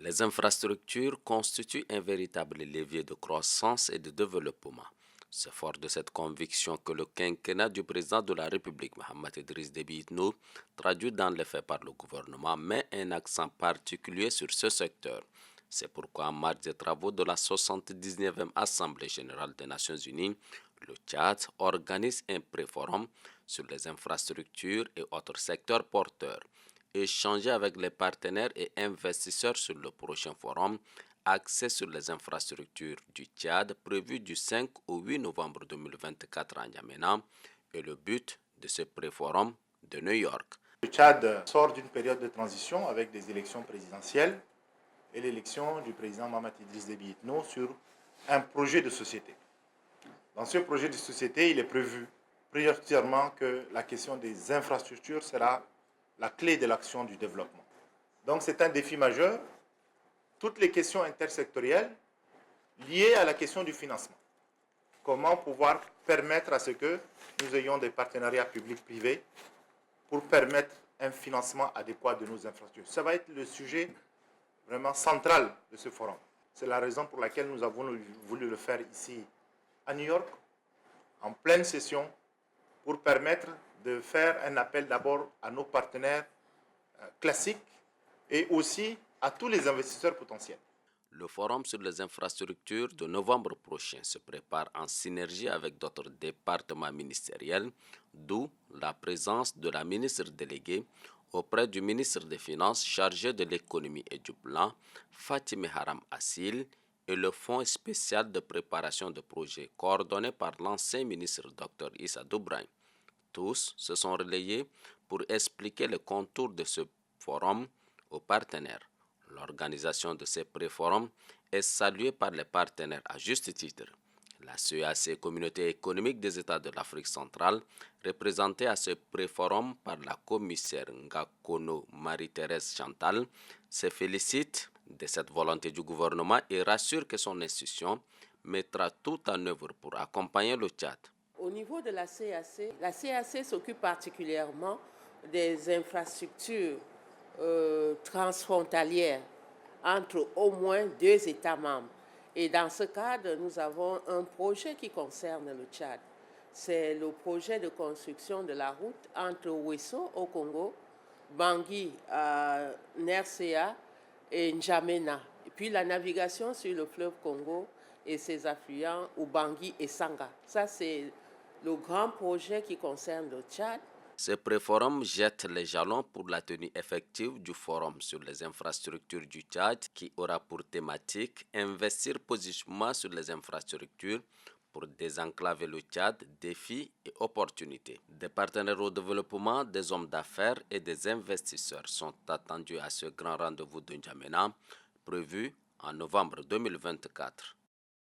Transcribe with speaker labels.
Speaker 1: Les infrastructures constituent un véritable levier de croissance et de développement. C'est fort de cette conviction que le quinquennat du président de la République, Mohamed Idriss Déby Itno, traduit dans les faits par le gouvernement, met un accent particulier sur ce secteur. C'est pourquoi, en marge des travaux de la 79e Assemblée générale des Nations unies, le Tchad organise un pré-forum sur les infrastructures et autres secteurs porteurs. Échanger avec les partenaires et investisseurs sur le prochain forum axé sur les infrastructures du Tchad prévu du 5 au 8 novembre 2024 à N'Djamena est le but de ce pré-forum de New York.
Speaker 2: Le Tchad sort d'une période de transition avec des élections présidentielles et l'élection du président Mohamed Idriss Déby Itno sur un projet de société. Dans ce projet de société, il est prévu prioritairement que la question des infrastructures sera la clé de l'action du développement. Donc c'est un défi majeur. Toutes les questions intersectorielles liées à la question du financement. Comment pouvoir permettre à ce que nous ayons des partenariats publics-privés pour permettre un financement adéquat de nos infrastructures. Ça va être le sujet vraiment central de ce forum. C'est la raison pour laquelle nous avons voulu le faire ici à New York, en pleine session, pour permettre de faire un appel d'abord à nos partenaires classiques et aussi à tous les investisseurs potentiels.
Speaker 1: Le forum sur les infrastructures de novembre prochain se prépare en synergie avec d'autres départements ministériels, d'où la présence de la ministre déléguée auprès du ministre des Finances chargé de l'économie et du plan, Fatime Haram Assil, et le Fonds spécial de préparation de projets coordonné par l'ancien ministre Dr Issa Doubraï. Tous se sont relayés pour expliquer les contours de ce forum aux partenaires. L'organisation de ces pré-forums est saluée par les partenaires à juste titre. La CEAC, Communauté économique des États de l'Afrique centrale, représentée à ce pré-forum par la commissaire Ngakono Marie-Thérèse Chantal, se félicite de cette volonté du gouvernement et rassure que son institution mettra tout en œuvre pour accompagner le Tchad.
Speaker 3: Au niveau de la CAC s'occupe particulièrement des infrastructures transfrontalières entre au moins 2 États membres. Et dans ce cadre, nous avons un projet qui concerne le Tchad. C'est le projet de construction de la route entre Ouesso au Congo, Bangui à Nercea et N'Djamena. Et puis la navigation sur le fleuve Congo et ses affluents, Ubangui et Sanga. Ça, c'est le grand projet qui concerne le Tchad.
Speaker 1: Ce pré-forum jette les jalons pour la tenue effective du forum sur les infrastructures du Tchad qui aura pour thématique investir positivement sur les infrastructures pour désenclaver le Tchad, défis et opportunités. Des partenaires au développement, des hommes d'affaires et des investisseurs sont attendus à ce grand rendez-vous de N'Djamena prévu en novembre 2024.